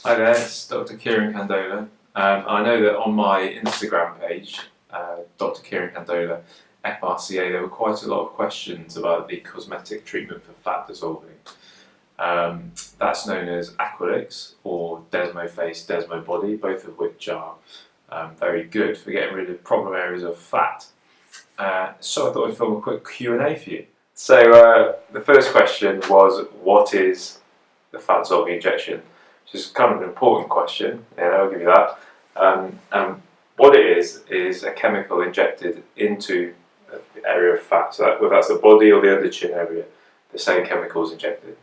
Hi there, it's Dr. Kiran Kandola. I know that on my Instagram page, Dr. Kiran Kandola, FRCA, there were quite a lot of questions about the cosmetic treatment for fat dissolving. That's known as aqualyx or Desmo face, Desmo body, both of which are very good for getting rid of problem areas of fat. So I thought I'd film a quick Q&A for you. So the first question was, what is the fat dissolving injection? Which is kind of an important question, yeah, I'll give you that. And what it is a chemical injected into the area of fat, so whether that's the body or the under chin area, the same chemical is injected.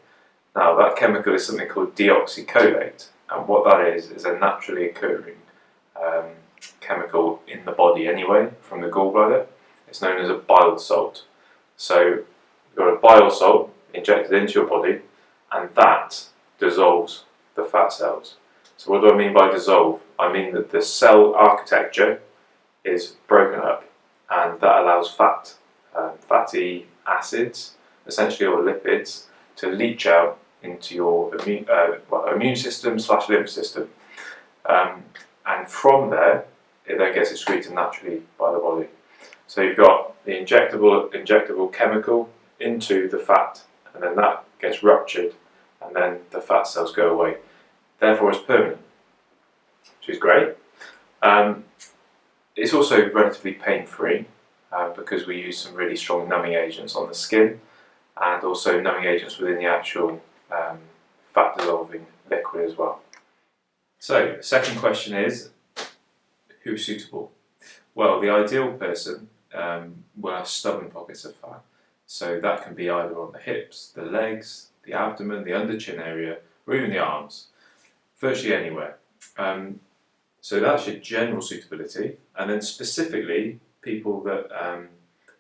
Now that chemical is something called deoxycholate, and what that is a naturally occurring chemical in the body anyway, from the gallbladder. It's known as a bile salt. So you've got a bile salt injected into your body, and that dissolves the fat cells. So what do I mean by dissolve? I mean that the cell architecture is broken up, and that allows fatty acids, essentially, or lipids, to leach out into your immune system / lymph system, and from there it then gets excreted naturally by the body. So you've got the injectable chemical into the fat, and then that gets ruptured, and then the fat cells go away. Therefore, it's permanent, which is great. It's also relatively pain-free because we use some really strong numbing agents on the skin, and also numbing agents within the actual fat-dissolving liquid as well. So, the second question is, who's suitable? Well, the ideal person will have stubborn pockets of fat. So that can be either on the hips, the legs, the abdomen, the under chin area, or even the arms. Virtually anywhere. So that's your general suitability, and then specifically people that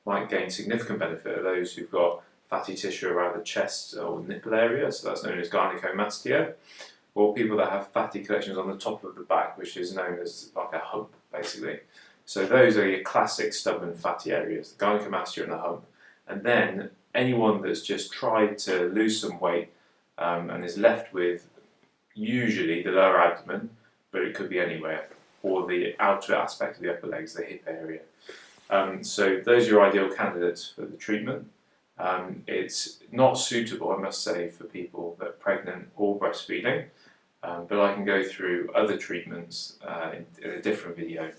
might gain significant benefit are those who've got fatty tissue around the chest or nipple area, so that's known as gynecomastia, or people that have fatty collections on the top of the back, which is known as like a hump, basically. So those are your classic stubborn fatty areas, the gynecomastia and the hump. And then anyone that's just tried to lose some weight and is left with usually the lower abdomen, but it could be anywhere, or the outer aspect of the upper legs, the hip area. So those are your ideal candidates for the treatment. It's not suitable, I must say, for people that are pregnant or breastfeeding, but I can go through other treatments in a different video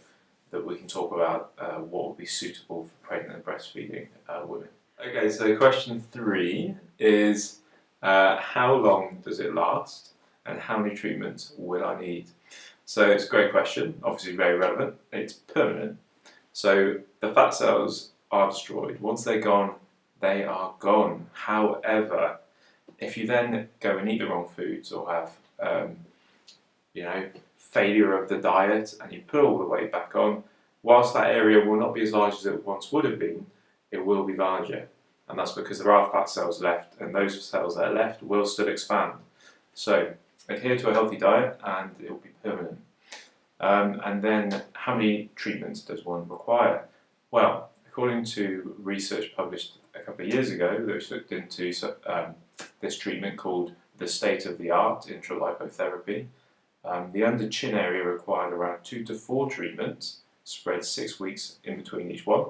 that we can talk about what would be suitable for pregnant and breastfeeding women. Okay, so question 3 is how long does it last? And how many treatments will I need? So it's a great question, obviously very relevant. It's permanent. So the fat cells are destroyed. Once they're gone, they are gone. However, if you then go and eat the wrong foods or have failure of the diet and you put all the weight back on, whilst that area will not be as large as it once would have been, it will be larger. And that's because there are fat cells left, and those cells that are left will still expand. So adhere to a healthy diet and it will be permanent. And then how many treatments does one require? Well, according to research published a couple of years ago, which looked into this treatment called the state-of-the-art intralipotherapy, the under chin area required around 2 to 4 treatments, spread 6 weeks in between each one,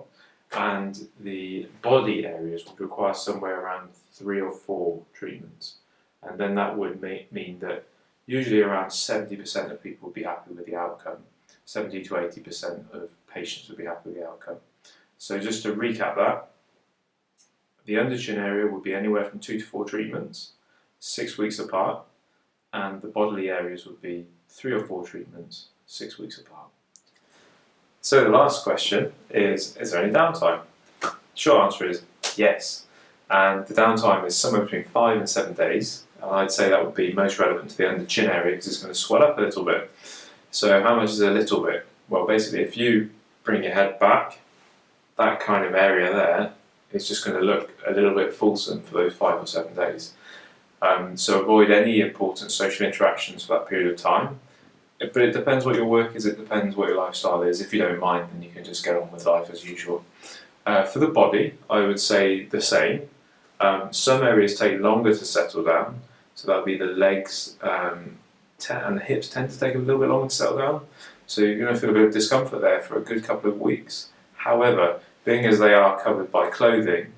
and the body areas would require somewhere around 3 or 4 treatments. And then that would mean that usually around 70% of people would be happy with the outcome. 70 to 80% of patients would be happy with the outcome. So just to recap that, the under chin area would be anywhere from 2 to 4 treatments, 6 weeks apart, and the bodily areas would be 3 or 4 treatments, 6 weeks apart. So the last question is there any downtime? The short answer is yes. And the downtime is somewhere between 5 and 7 days. And I'd say that would be most relevant to the under chin area because it's going to swell up a little bit. So how much is a little bit? Well, basically, if you bring your head back, that kind of area there is just going to look a little bit fulsome for those 5 or 7 days. So avoid any important social interactions for that period of time. But it depends what your work is, it depends what your lifestyle is. If you don't mind, then you can just get on with life as usual. For the body, I would say the same. Some areas take longer to settle down, so that would be the legs and the hips tend to take a little bit longer to settle down. So you're going to feel a bit of discomfort there for a good couple of weeks. However, being as they are covered by clothing,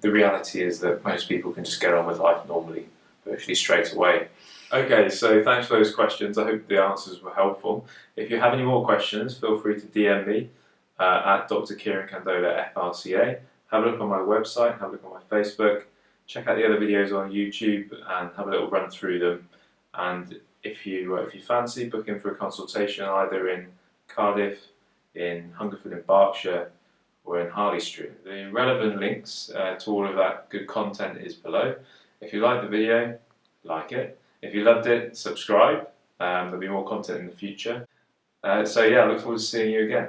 the reality is that most people can just get on with life normally, virtually straight away. Okay, so thanks for those questions. I hope the answers were helpful. If you have any more questions, feel free to DM me at Dr. Kiran Kandola FRCA. Have a look on my website, have a look on my Facebook, check out the other videos on YouTube and have a little run through them. And if you fancy, book in for a consultation either in Cardiff, in Hungerford in Berkshire, or in Harley Street. The relevant links to all of that good content is below. If you like the video, like it. If you loved it, subscribe. There'll be more content in the future. So yeah, I look forward to seeing you again.